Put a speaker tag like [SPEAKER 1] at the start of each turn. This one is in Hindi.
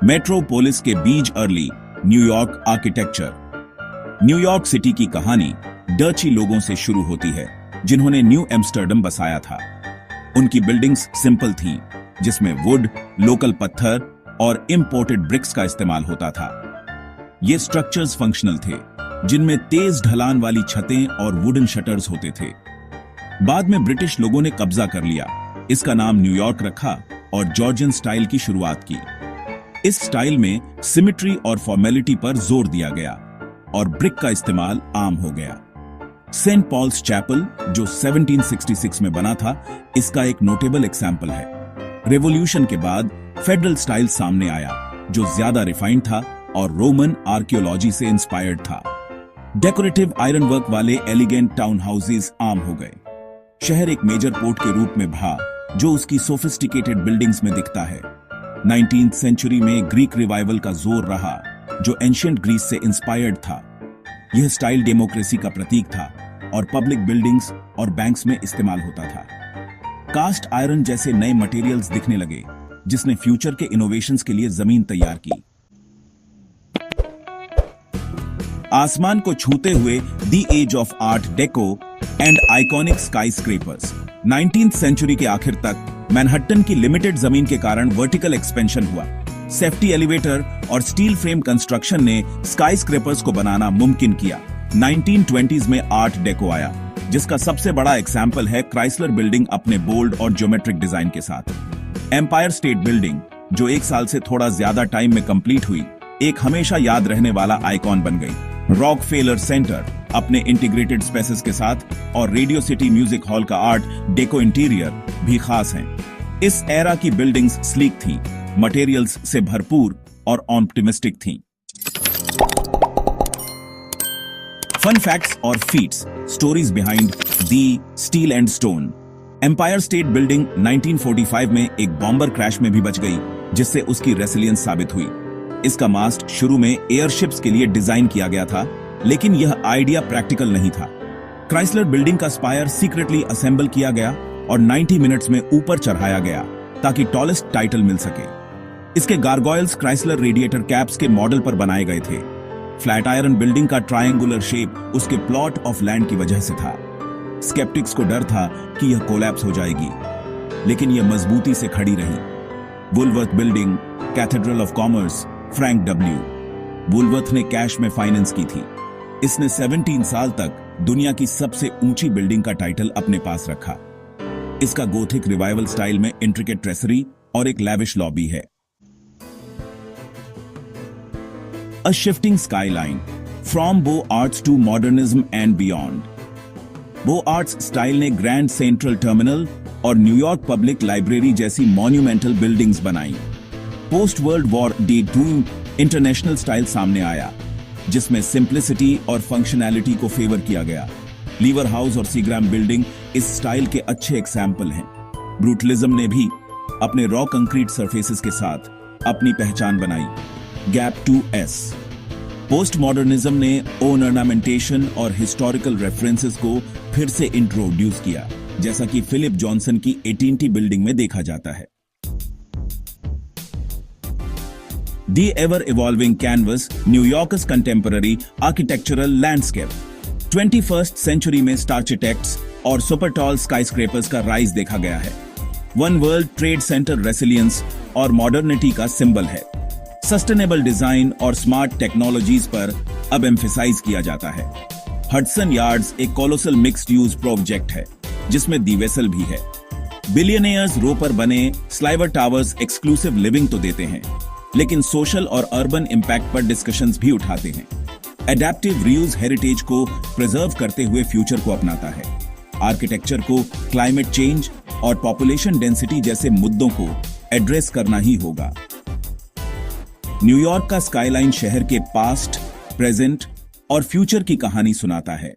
[SPEAKER 1] मेट्रोपोलिस के बीज early New York architecture. New York city की कहानी डची लोगों से शुरू होती है जिन्होंने न्यू एम्स्टर्डम बसाया था। उनकी बिल्डिंग्स सिंपल थीं, जिसमें वुड, लोकल पत्थर और इंपोर्टेड ब्रिक्स का इस्तेमाल होता था। ये स्ट्रक्चर्स फंक्शनल थे, जिनमें तेज ढलान वाली छतें और वुडन शटर्स होते थे। बाद में ब्रिटिश लोगों ने कब्जा कर लिया, इसका नाम न्यूयॉर्क रखा और जॉर्जियन स्टाइल की शुरुआत की। इस स्टाइल में सिमेट्री और फॉर्मेलिटी पर जोर दिया गया और ब्रिक का इस्तेमाल आम हो गया। सेंट पॉल्स चैपल, जो 1766 में बना था, इसका एक नोटेबल एग्जाम्पल है। रेवोल्यूशन के बाद फेडरल स्टाइल सामने आया, जो ज्यादा रिफाइंड था और रोमन आर्कियोलॉजी से इंस्पायर्ड था। डेकोरेटिव आयरन वर्क वाले एलिगेंट टाउन हाउसेज आम हो गए। शहर एक मेजर पोर्ट के रूप में भा, जो उसकी सोफिस्टिकेटेड बिल्डिंग्स में दिखता है। 19th सेंचुरी में ग्रीक रिवाइवल का जोर रहा, जो एंशिएंट ग्रीस से इंस्पायर्ड था। यह स्टाइल डेमोक्रेसी का प्रतीक था और पब्लिक बिल्डिंग्स और बैंक्स में इस्तेमाल होता था। कास्ट आयरन जैसे नए मटेरियल्स दिखने लगे, जिसने फ्यूचर के इनोवेशंस के लिए जमीन तैयार की। आसमान को छूते हुए the age of art deco and iconic skyscrapers. 19th century के आखिर तक मैनहट्टन की लिमिटेड जमीन के कारण वर्टिकल एक्सपेंशन हुआ। सेफ्टी एलिवेटर और स्टील फ्रेम कंस्ट्रक्शन ने स्काईस्क्रेपर्स को बनाना मुमकिन किया। 1920s में आर्ट डेको आया, जिसका सबसे बड़ा एग्जाम्पल है क्राइसलर बिल्डिंग अपने बोल्ड और ज्योमेट्रिक डिजाइन के साथ। एम्पायर स्टेट बिल्डिंग, जो एक साल से थोड़ा ज्यादा टाइम में कंप्लीट हुई, एक हमेशा याद रहने वाला आइकॉन बन गई। रॉकफेलर सेंटर अपने इंटीग्रेटेड स्पेसेस के साथ और रेडियो सिटी म्यूजिक हॉल का आर्ट डेको इंटीरियर भी खास हैं। इस एरा की बिल्डिंग्स स्लीक थीं, मटेरियल्स से भरपूर और ऑप्टिमिस्टिक थीं। फन फैक्ट्स और feats, stories behind the steel and stone. Empire State Building 1945 में एक बॉम्बर क्रैश में भी बच गई, जिससे उसकी रेसिलियंस साबित हुई। इसका मास्ट शुरू में एयरशिप्स के लिए डिजाइन किया गया था, लेकिन यह आइडिया प्रैक्टिकल नहीं था। क्राइसलर बिल्डिंग का स्पायर सीक्रेटली असेंबल किया गया और 90 मिनट्स में ऊपर चढ़ाया गया ताकि टॉलेस्ट टाइटल मिल सके। इसके गार्गोयल्स क्राइसलर रेडिएटर कैप्स के मॉडल पर बनाए गए थे। फ्लैट आयरन बिल्डिंग का ट्रायंगुलर शेप उसके प्लॉट ऑफ लैंड की वजह से था। स्केप्टिक्स को डर था कि यह कोलैप्स हो जाएगी, लेकिन यह मजबूती से खड़ी रही। Woolworth building, cathedral of commerce, Frank W Woolworth ने कैश में फाइनेंस की थी। इसने 17 साल तक दुनिया की सबसे ऊंची बिल्डिंग का टाइटल अपने पास रखा। इसका गोथिक रिवाइवल स्टाइल में इंट्रिकेट ट्रेसरी और एक लैविश लॉबी है। अ शिफ्टिंग स्काईलाइन फ्रॉम बो Arts to modernism and beyond. बो आर्ट्स स्टाइल ने ग्रैंड सेंट्रल टर्मिनल और न्यूयॉर्क पब्लिक लाइब्रेरी जैसी मॉन्यूमेंटल बिल्डिंग्स बनाई। Post World War D2 international style सामने आया, जिसमें सिंप्लिसिटी और फंक्शनैलिटी को फेवर किया गया। लीवर हाउस और सीग्राम बिल्डिंग इस स्टाइल के अच्छे एग्जाम्पल हैं। ब्रूटलिज्म ने भी अपने रॉ कंक्रीट सरफेसेस के साथ अपनी पहचान बनाई। Gap 2S। पोस्ट मॉडर्निज्म ने ओन ऑर्नामेंटेशन और हिस्टोरिकल रेफरेंसेस को फिर से इंट्रोड्यूस किया, जैसा कि फिलिप जॉनसन की 18th बिल्डिंग में देखा जाता है। The ever-evolving canvas, New York's contemporary architectural landscape। 21st century में स्टार्चिटेक्ट्स और सुपर टॉल स्काईस्क्रेपर्स का राइज देखा गया है। One world trade centre resilience और मॉडर्निटी का सिंबल है। सस्टेनेबल डिजाइन और स्मार्ट टेक्नोलॉजीज पर अब एम्फेसाइज किया जाता है। हडसन यार्ड्स एक कोलोसल मिक्स्ड यूज प्रोजेक्ट है, जिसमें दी वेसल भी है। बिलियनियर्स रो पर बने स्लाइवर टावर्स एक्सक्लूसिव लिविंग तो देते हैं, लेकिन सोशल और अर्बन इंपैक्ट पर डिस्कशंस भी उठाते हैं। एडेप्टिव रीयूज हेरिटेज को प्रिजर्व करते हुए फ्यूचर को अपनाता है। आर्किटेक्चर को क्लाइमेट चेंज और पॉपुलेशन डेंसिटी जैसे मुद्दों को एड्रेस करना ही होगा। न्यूयॉर्क का स्काईलाइन शहर के पास्ट, प्रेजेंट और फ्यूचर की कहानी सुनाता है।